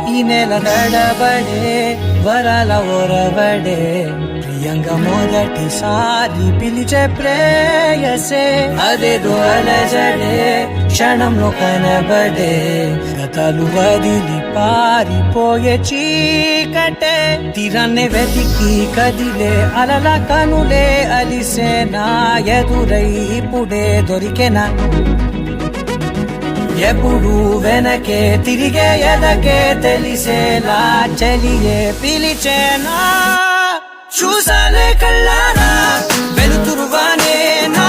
ఈ నెల నడబడే వరాల ఒరబడే ప్రియంగా మొదటిసారి పిలిచే ప్రేయసే అదేదో అలజడే క్షణంలో కనబడే గతాలు వదిలి పారిపోయే చీకటే తీరాన్నే వెతికి కదిలే అలల కనులే అలిసే నా ఎదురై ఇప్పుడే దొరికెనా ఎప్పుడు వెనకే తిరిగే ఎదకే తెలిసేలా చలియే పిలిచేనా చూసాలే కళ్ళారా వెలుతురువానేనా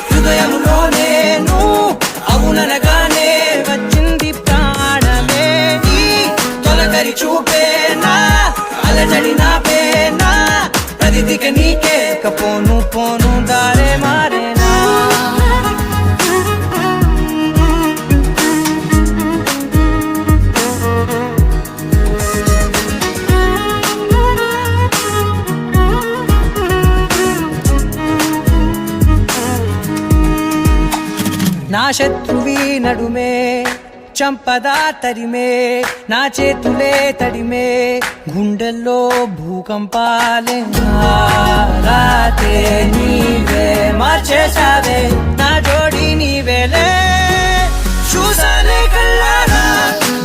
హృదయంలోనేను అవుననగానే వచ్చింది ప్రాణమే నీ తొలకరి చూపేనా అలజడి నాపేనా ప్రతిదిక నీకే పోను పోను దారే మారేనా నా శత్రువి నడుమే చంపదా తరిమే నా చేతులే తడిమే గుండెల్లో భూకంపాలే రాతే నీవే మార్చేసావే నా జోడి నీవేలే చూసాలే కళ్ళారా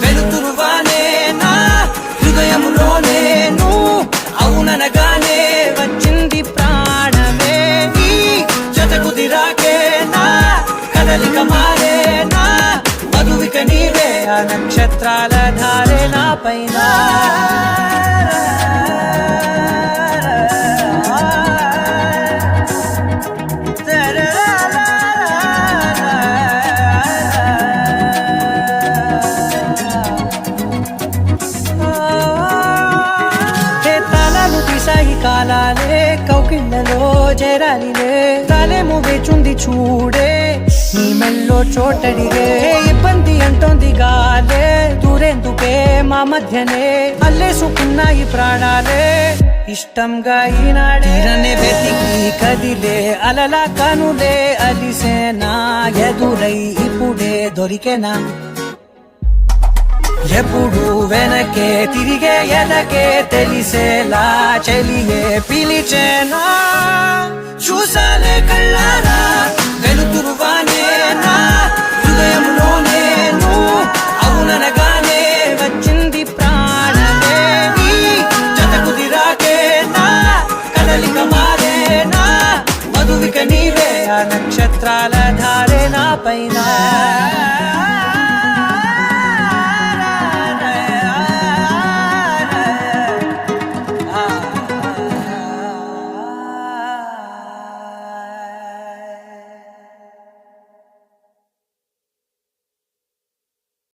వెలుతురువానే నా హృదయంలోనేను అవుననగానే వచ్చింది ప్రాణమే నీ జతకు దిరాకే నా కదలిక మారేనా మధువిక నీవే ఆ నక్షత్రాల ధారే నా పైన తాళాలు తీసాయి కాలాలే కౌకిళ్ళలో చేరాలిలే తాలేమో వేచుంది చూడే నీ మెల్లో చోటడిగే ఇబ్బంది అంటోంది గాలే దూరేందుకే మా మధ్యనే అల్లేసుకున్నాయి ప్రాణాలే ఇష్టంగా ఈనాడే వెతికి కదిలే అలల కనులే అలిసేనా ఎదురై ఇప్పుడే దొరికెనా ఎప్పుడు వెనకే తిరిగే ఎదకే తెలిసేలా చెలియే పిలిచేనా చూసాలే కళ్ళారా వెలుతురువానేనా హృదయంలోనేను అవుననగానే వచ్చింది ప్రాణమే నీ జతకు దిరాకేనా కదలిక మారేనా మధువిక నీవే ఆ నక్షత్రాల ధారే నా పైన